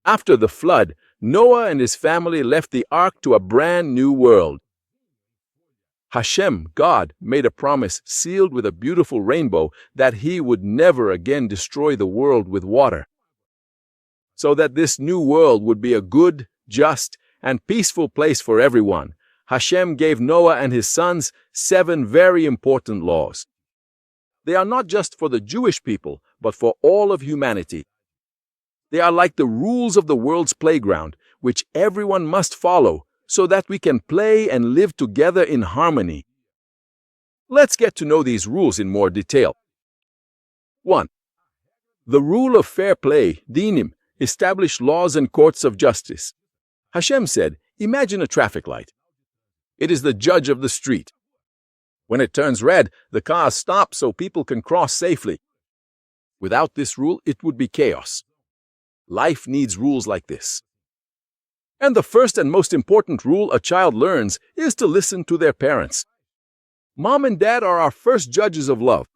After the flood, Noah and his family left the ark to a brand new world. Hashem, God, made a promise sealed with a beautiful rainbow that he would never again destroy the world with water, so that this new world would be a good, just, and peaceful place for everyone. Hashem gave Noah and his sons 7 very important laws. They are not just for the Jewish people, but for all of humanity. They are like the rules of the world's playground, which everyone must follow so that we can play and live together in harmony. Let's get to know these rules in more detail. 1. The rule of fair play, dinim, establish laws and courts of justice. Hashem said, imagine a traffic light. It is the judge of the street. When it turns red, the cars stop so people can cross safely. Without this rule, it would be chaos. Life needs rules like this. And the first and most important rule a child learns is to listen to their parents. Mom and dad are our first judges of love.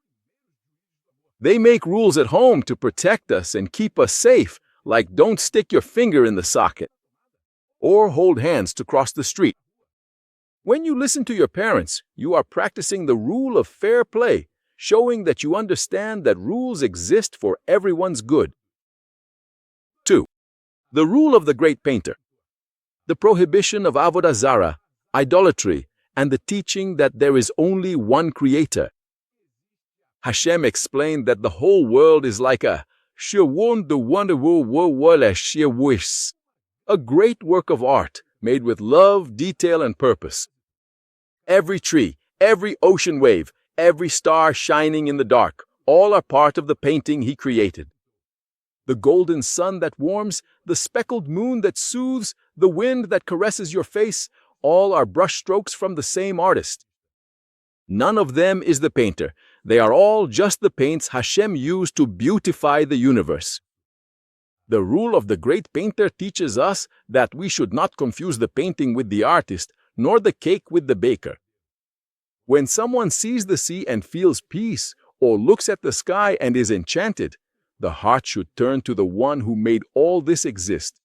They make rules at home to protect us and keep us safe, like don't stick your finger in the socket or hold hands to cross the street. When you listen to your parents, you are practicing the rule of fair play, showing that you understand that rules exist for everyone's good. 2. The rule of the great painter. The prohibition of avodah zarah, idolatry, and the teaching that there is only one creator. Hashem explained that the whole world is like a great work of art made with love, detail, and purpose. Every tree, every ocean wave, every star shining in the dark, all are part of the painting he created. The golden sun that warms, the speckled moon that soothes, the wind that caresses your face, all are brushstrokes from the same artist. None of them is the painter. They are all just the paints Hashem used to beautify the universe. The rule of the great painter teaches us that we should not confuse the painting with the artist, nor the cake with the baker. When someone sees the sea and feels peace, or looks at the sky and is enchanted, the heart should turn to the one who made all this exist.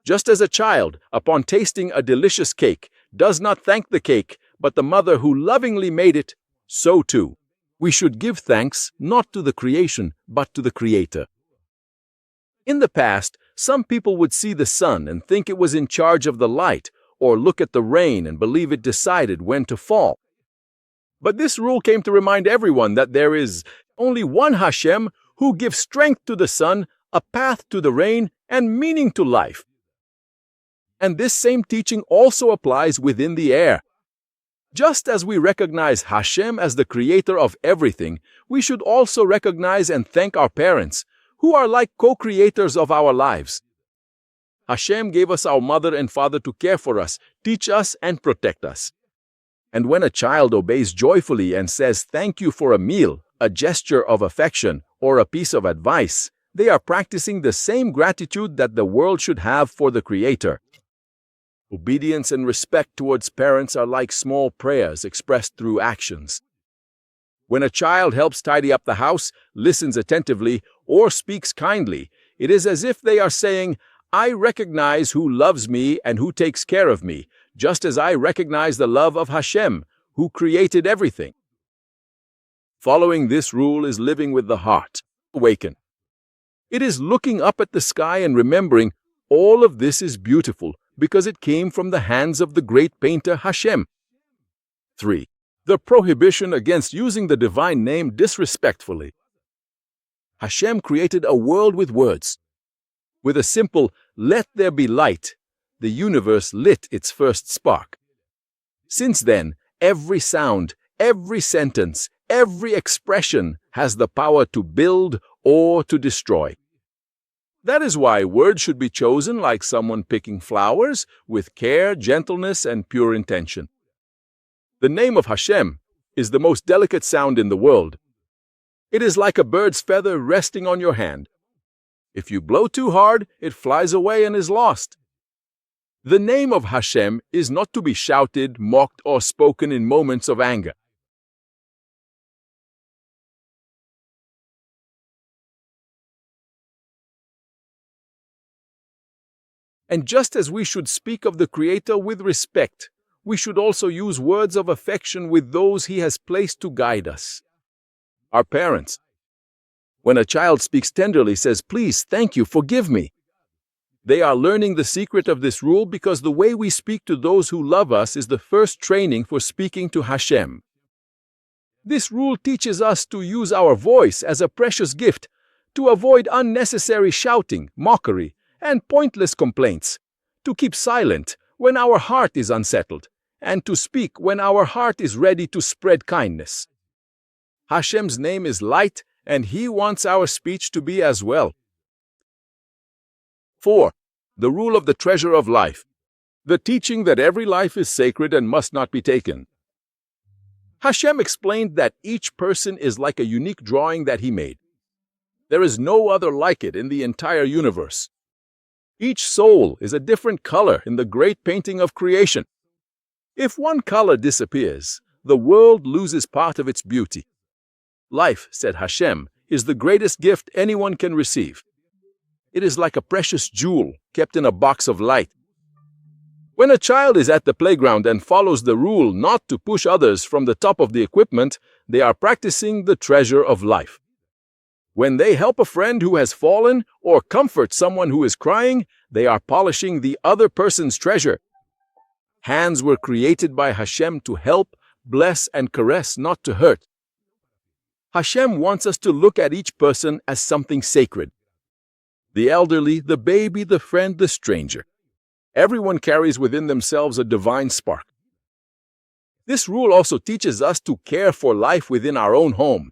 Just as a child, upon tasting a delicious cake, does not thank the cake, but the mother who lovingly made it, so too, we should give thanks not to the creation, but to the Creator. In the past, some people would see the sun and think it was in charge of the light, or look at the rain and believe it decided when to fall. But this rule came to remind everyone that there is only one Hashem who gives strength to the sun, a path to the rain, and meaning to life. And this same teaching also applies within the air. Just as we recognize Hashem as the creator of everything, we should also recognize and thank our parents, who are like co-creators of our lives. Hashem gave us our mother and father to care for us, teach us, and protect us. And when a child obeys joyfully and says thank you for a meal, a gesture of affection, or a piece of advice, they are practicing the same gratitude that the world should have for the Creator. Obedience and respect towards parents are like small prayers expressed through actions. When a child helps tidy up the house, listens attentively, or speaks kindly, it is as if they are saying, I recognize who loves me and who takes care of me, just as I recognize the love of Hashem, who created everything. Following this rule is living with the heart. Awaken. It is looking up at the sky and remembering all of this is beautiful because it came from the hands of the great painter Hashem. 3. The prohibition against using the divine name disrespectfully. Hashem created a world with words. With a simple, let there be light, the universe lit its first spark. Since then, every sound, every sentence, every expression has the power to build or to destroy. That is why words should be chosen like someone picking flowers, with care, gentleness, and pure intention. The name of Hashem is the most delicate sound in the world. It is like a bird's feather resting on your hand. If you blow too hard, it flies away and is lost. The name of Hashem is not to be shouted, mocked, or spoken in moments of anger. And just as we should speak of the Creator with respect, we should also use words of affection with those He has placed to guide us. Our parents. When a child speaks tenderly, says, "Please, thank you, forgive me," they are learning the secret of this rule because the way we speak to those who love us is the first training for speaking to Hashem. This rule teaches us to use our voice as a precious gift, to avoid unnecessary shouting, mockery, and pointless complaints, to keep silent when our heart is unsettled, and to speak when our heart is ready to spread kindness. Hashem's name is light, and He wants our speech to be as well. 4. The rule of the treasure of life. The teaching that every life is sacred and must not be taken. Hashem explained that each person is like a unique drawing that He made. There is no other like it in the entire universe. Each soul is a different color in the great painting of creation. If one color disappears, the world loses part of its beauty. Life, said Hashem, is the greatest gift anyone can receive. It is like a precious jewel kept in a box of light. When a child is at the playground and follows the rule not to push others from the top of the equipment, they are practicing the treasure of life. When they help a friend who has fallen or comfort someone who is crying, they are polishing the other person's treasure. Hands were created by Hashem to help, bless, and caress, not to hurt. Hashem wants us to look at each person as something sacred. The elderly, the baby, the friend, the stranger. Everyone carries within themselves a divine spark. This rule also teaches us to care for life within our own home.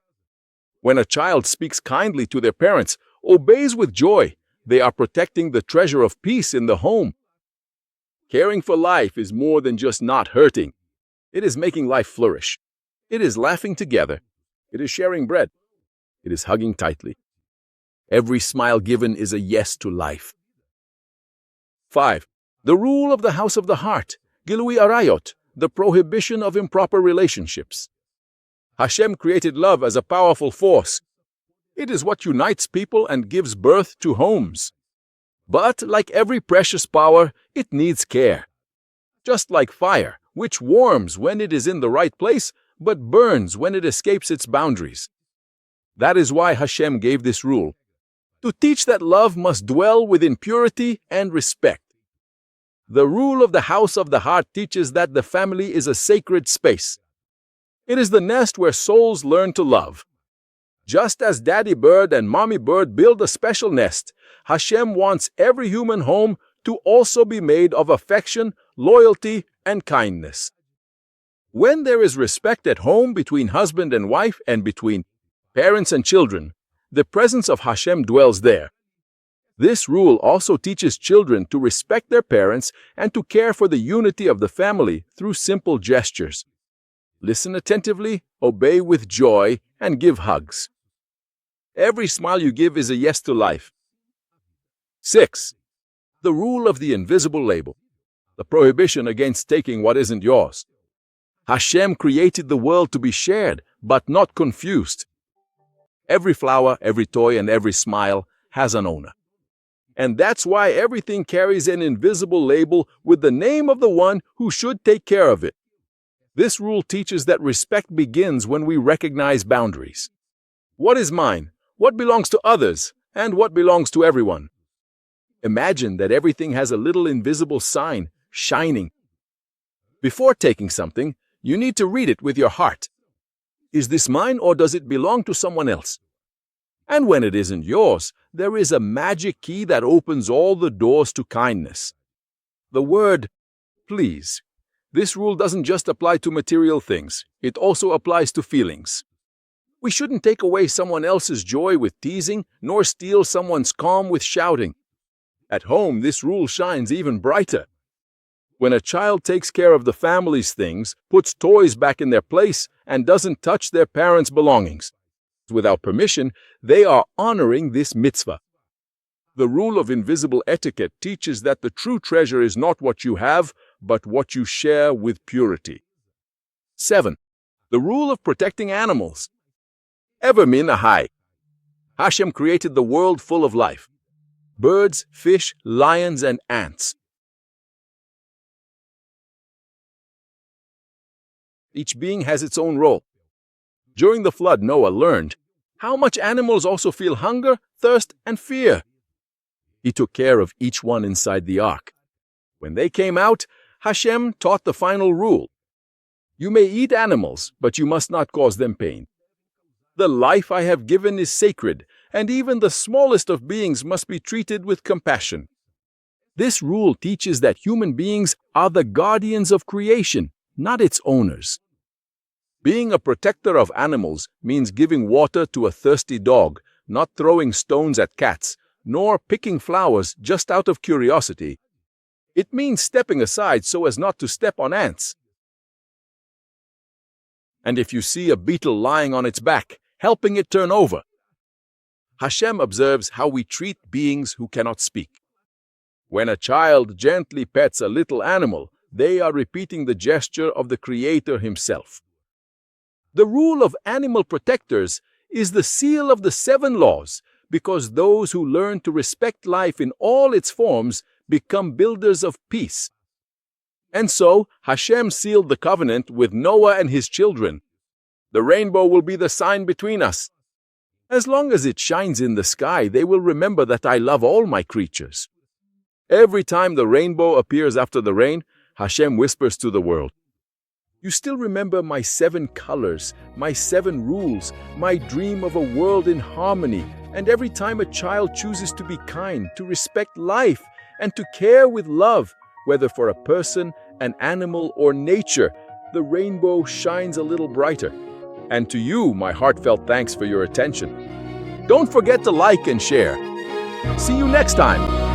When a child speaks kindly to their parents, obeys with joy, they are protecting the treasure of peace in the home. Caring for life is more than just not hurting. It is making life flourish. It is laughing together. It is sharing bread. It is hugging tightly. Every smile given is a yes to life. 5. The rule of the house of the heart, Gilui Arayot, the prohibition of improper relationships. Hashem created love as a powerful force. It is what unites people and gives birth to homes. But, like every precious power, it needs care. Just like fire, which warms when it is in the right place, but burns when it escapes its boundaries. That is why Hashem gave this rule, to teach that love must dwell within purity and respect. The rule of the house of the heart teaches that the family is a sacred space. It is the nest where souls learn to love. Just as Daddy Bird and Mommy Bird build a special nest, Hashem wants every human home to also be made of affection, loyalty, and kindness. When there is respect at home between husband and wife and between parents and children, the presence of Hashem dwells there. This rule also teaches children to respect their parents and to care for the unity of the family through simple gestures. Listen attentively, obey with joy, and give hugs. Every smile you give is a yes to life. 6. The rule of the invisible label, the prohibition against taking what isn't yours. Hashem created the world to be shared, but not confused. Every flower, every toy, and every smile has an owner. And that's why everything carries an invisible label with the name of the one who should take care of it. This rule teaches that respect begins when we recognize boundaries. What is mine? What belongs to others? And what belongs to everyone? Imagine that everything has a little invisible sign, shining. Before taking something, you need to read it with your heart. Is this mine or does it belong to someone else? And when it isn't yours, there is a magic key that opens all the doors to kindness. The word, please. This rule doesn't just apply to material things, it also applies to feelings. We shouldn't take away someone else's joy with teasing, nor steal someone's calm with shouting. At home, this rule shines even brighter. When a child takes care of the family's things, puts toys back in their place, and doesn't touch their parents' belongings without permission, they are honoring this mitzvah. The rule of invisible etiquette teaches that the true treasure is not what you have, but what you share with purity. 7. The rule of protecting animals. Ever min ahai. Hashem created the world full of life. birds, fish, lions, and ants. Each being has its own role. During the flood, Noah learned how much animals also feel hunger, thirst, and fear. He took care of each one inside the ark. When they came out, Hashem taught the final rule. You may eat animals, but you must not cause them pain. The life I have given is sacred, and even the smallest of beings must be treated with compassion. This rule teaches that human beings are the guardians of creation, not its owners. Being a protector of animals means giving water to a thirsty dog, not throwing stones at cats, nor picking flowers just out of curiosity. It means stepping aside so as not to step on ants. And if you see a beetle lying on its back, helping it turn over. Hashem observes how we treat beings who cannot speak. When a child gently pets a little animal, they are repeating the gesture of the Creator Himself. The rule of animal protectors is the seal of the 7 laws, because those who learn to respect life in all its forms become builders of peace. And so, Hashem sealed the covenant with Noah and his children. The rainbow will be the sign between us. As long as it shines in the sky, they will remember that I love all my creatures. Every time the rainbow appears after the rain, Hashem whispers to the world, you still remember my 7 colors, my 7 rules, my dream of a world in harmony, and every time a child chooses to be kind, to respect life, and to care with love, whether for a person, an animal, or nature, the rainbow shines a little brighter. And to you, my heartfelt thanks for your attention. Don't forget to like and share. See you next time.